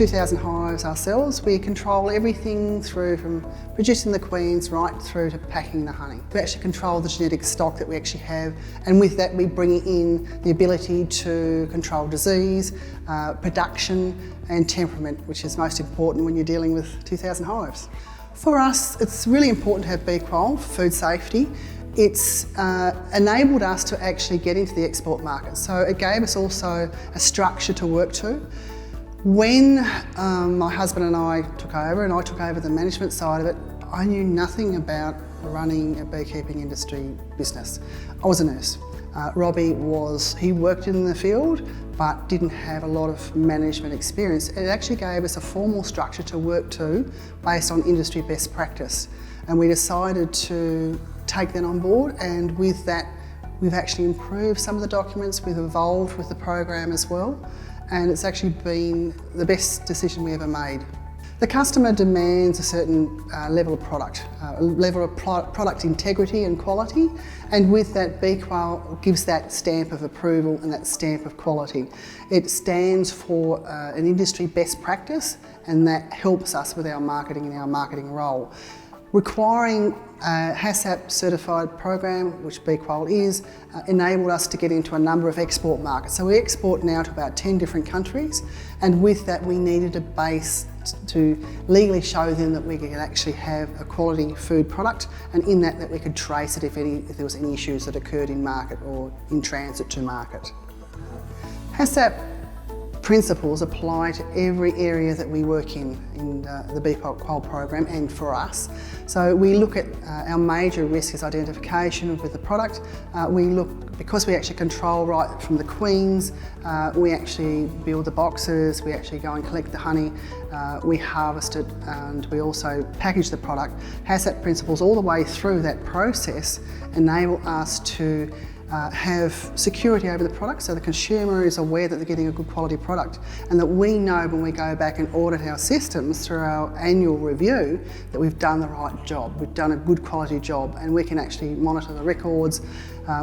2,000 hives ourselves. We control everything through from producing the queens right through to packing the honey. We actually control the genetic stock that we actually have, and with that we bring in the ability to control disease, production and temperament, which is most important when you're dealing with 2,000 hives. For us, it's really important to have B QUAL for food safety. It's enabled us to actually get into the export market, so it gave us also a structure to work to. When my husband and I took over the management side of it, I knew nothing about running a beekeeping industry business. I was a nurse. Robbie he worked in the field but didn't have a lot of management experience. It actually gave us a formal structure to work to based on industry best practice, and we decided to take that on board, and with that we've actually improved some of the documents, we've evolved with the program as well, and it's actually been the best decision we ever made. The customer demands a certain level of product, product integrity and quality, and with that B QUAL gives that stamp of approval and that stamp of quality. It stands for an industry best practice, and that helps us with our marketing and our marketing role. Requiring a HACCP certified program, which B QUAL is, enabled us to get into a number of export markets. So we export now to about 10 different countries, and with that we needed a base to legally show them that we could actually have a quality food product, and in that we could trace it if there was any issues that occurred in market or in transit to market. HACCP principles apply to every area that we work in the B QUAL program and for us. So we look at our major risk is identification with the product. Because we actually control right from the queens, we actually build the boxes, we actually go and collect the honey, we harvest it, and we also package the product. HACCP principles all the way through that process enable us to have security over the product, so the consumer is aware that they're getting a good quality product, and that we know when we go back and audit our systems through our annual review that we've done the right job, we've done a good quality job, and we can actually monitor the records.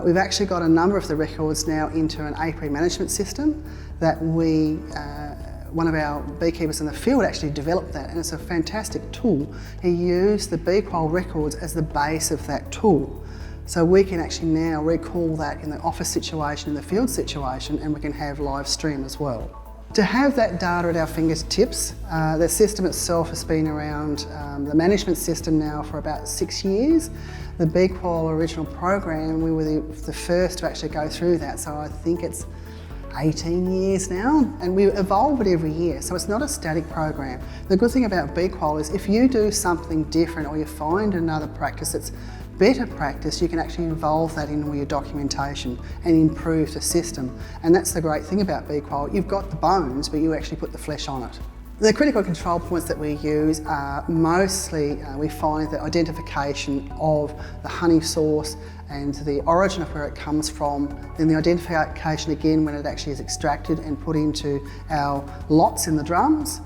We've actually got a number of the records now into an apiary management system that one of our beekeepers in the field actually developed that, and it's a fantastic tool. He used the B QUAL records as the base of that tool. So we can actually now recall that in the office situation, in the field situation, and we can have live stream as well. To have that data at our fingertips, the system itself has been around, the management system now for about 6 years. The B QUAL original program, we were the first to actually go through that, so I think it's 18 years now, and we evolve it every year, so it's not a static program. The good thing about B QUAL is if you do something different or you find another practice that's better practice, you can actually involve that in all your documentation and improve the system. And that's the great thing about B QUAL. You've got the bones, but you actually put the flesh on it. The critical control points that we use are mostly, we find the identification of the honey source and the origin of where it comes from, then the identification again when it actually is extracted and put into our lots in the drums.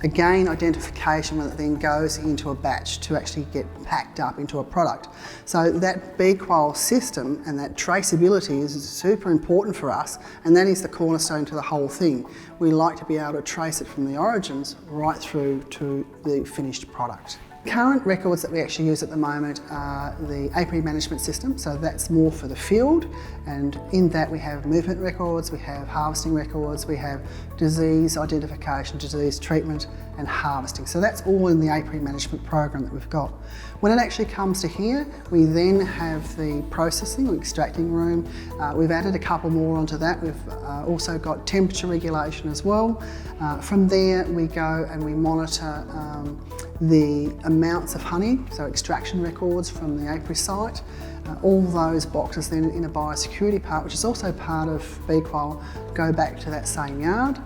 Again, identification when it then goes into a batch to actually get packed up into a product. So that B QUAL system and that traceability is super important for us, and that is the cornerstone to the whole thing. We like to be able to trace it from the origins right through to the finished product. Current records that we actually use at the moment are the apiary management system, so that's more for the field, and in that we have movement records, we have harvesting records, we have disease identification, disease treatment and harvesting. So that's all in the apiary management program that we've got. When it actually comes to here, we then have the processing or extracting room. We've added a couple more onto that. We've also got temperature regulation as well. From there we go and we monitor the amounts of honey, so extraction records from the apiary site. All those boxes then in a biosecurity part, which is also part of B QUAL, go back to that same yard.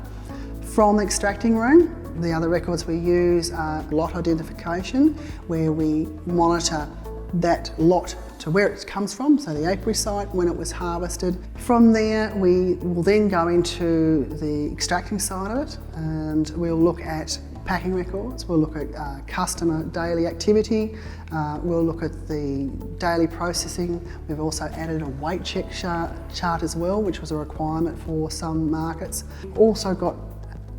From the extracting room, the other records we use are lot identification, where we monitor that lot to where it comes from, so the apiary site, when it was harvested. From there, we will then go into the extracting side of it, and we'll look at packing records, we'll look at customer daily activity, we'll look at the daily processing. We've also added a weight check chart as well, which was a requirement for some markets. Also got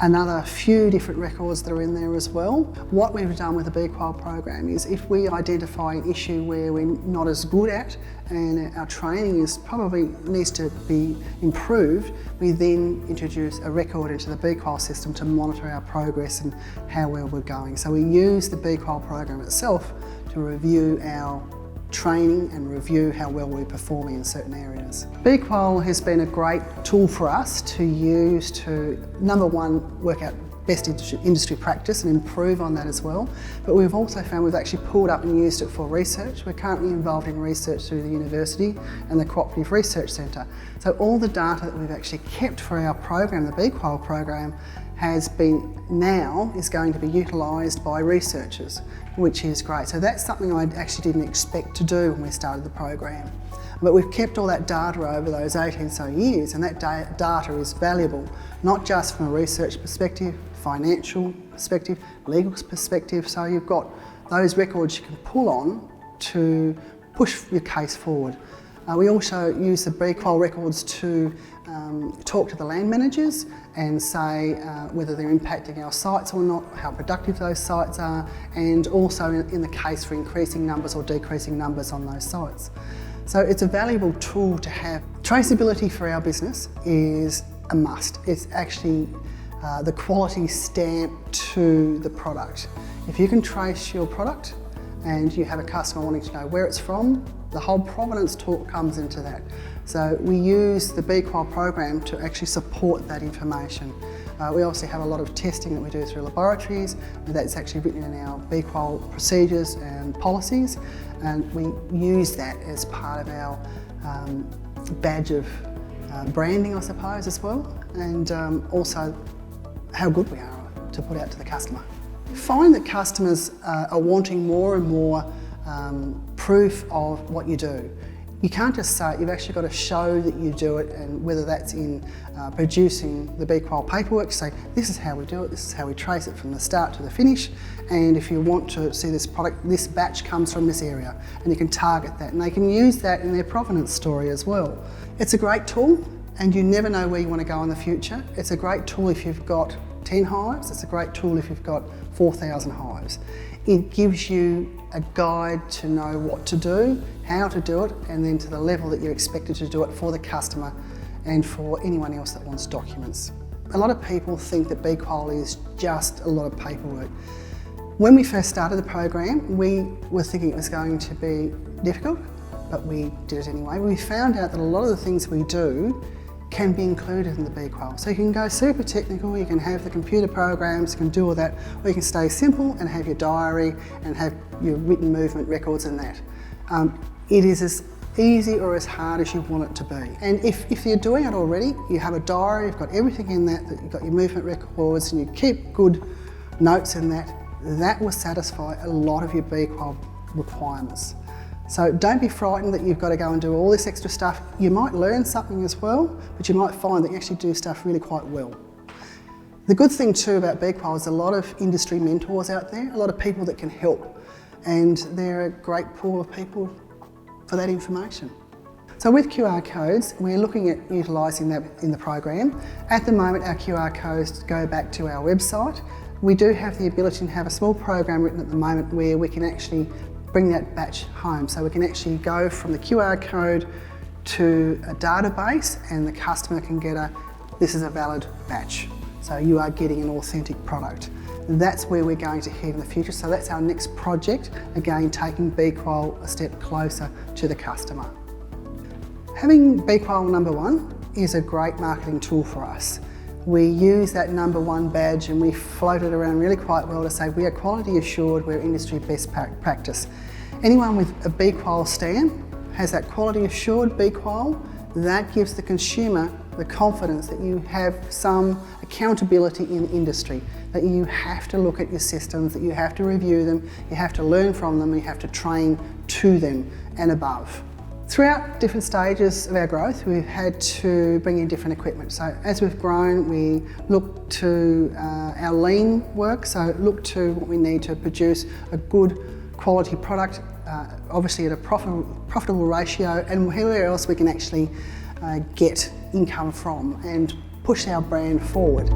another few different records that are in there as well. What we've done with the B QUAL program is if we identify an issue where we're not as good at and our training is probably needs to be improved, we then introduce a record into the B QUAL system to monitor our progress and how well we're going. So we use the B QUAL program itself to review our training and review how well we're performing in certain areas. B QUAL has been a great tool for us to use to, number one, work out best industry practice and improve on that as well. But we've also found we've actually pulled up and used it for research. We're currently involved in research through the university and the Cooperative Research Centre. So all the data that we've actually kept for our program, the B QUAL program, is going to be utilised by researchers, which is great. So that's something I actually didn't expect to do when we started the program. But we've kept all that data over those 18 so years, and that data is valuable, not just from a research perspective, financial perspective, legal perspective. So you've got those records you can pull on to push your case forward. We also use the B QUAL records to talk to the land managers and say whether they're impacting our sites or not, how productive those sites are, and also in the case for increasing numbers or decreasing numbers on those sites. So it's a valuable tool to have. Traceability for our business is a must. It's actually the quality stamp to the product. If you can trace your product and you have a customer wanting to know where it's from, the whole provenance talk comes into that. So we use the B QUAL program to actually support that information. We also have a lot of testing that we do through laboratories, and that's actually written in our B QUAL procedures and policies, and we use that as part of our badge of branding, I suppose, as well, and also how good we are to put out to the customer. We find that customers are wanting more and more proof of what you do. You can't just say it, you've actually got to show that you do it, and whether that's in producing the B QUAL paperwork, say this is how we do it, this is how we trace it from the start to the finish, and if you want to see this product, this batch comes from this area, and you can target that, and they can use that in their provenance story as well. It's a great tool, and you never know where you want to go in the future. It's a great tool if you've got 10 hives, it's a great tool if you've got 4,000 hives. It gives you a guide to know what to do, how to do it, and then to the level that you're expected to do it for the customer and for anyone else that wants documents. A lot of people think that B QUAL is just a lot of paperwork. When we first started the program, we were thinking it was going to be difficult, but we did it anyway. We found out that a lot of the things we do can be included in the B QUAL. So you can go super technical, you can have the computer programs, you can do all that, or you can stay simple and have your diary and have your written movement records in that. It is as easy or as hard as you want it to be. And if you're doing it already, you have a diary, you've got everything in that, you've got your movement records and you keep good notes in that, that will satisfy a lot of your B QUAL requirements. So don't be frightened that you've got to go and do all this extra stuff. You might learn something as well, but you might find that you actually do stuff really quite well. The good thing too about B QUAL is a lot of industry mentors out there, a lot of people that can help, and they're a great pool of people for that information. So with QR codes, we're looking at utilising that in the program. At the moment, our QR codes go back to our website. We do have the ability to have a small program written at the moment where we can actually bring that batch home. So we can actually go from the QR code to a database and the customer can get this is a valid batch. So you are getting an authentic product. That's where we're going to head in the future. So that's our next project, again, taking B QUAL a step closer to the customer. Having B QUAL #1 is a great marketing tool for us. We use that #1 badge and we float it around really quite well to say we are quality assured, we're industry best practice. Anyone with a B QUAL stamp has that quality assured B QUAL. That gives the consumer the confidence that you have some accountability in the industry, that you have to look at your systems, that you have to review them, you have to learn from them, you have to train to them and above. Throughout different stages of our growth, we've had to bring in different equipment. So as we've grown, we look to our lean work, so look to what we need to produce a good quality product, obviously at a profitable ratio, and where else we can actually get income from and push our brand forward.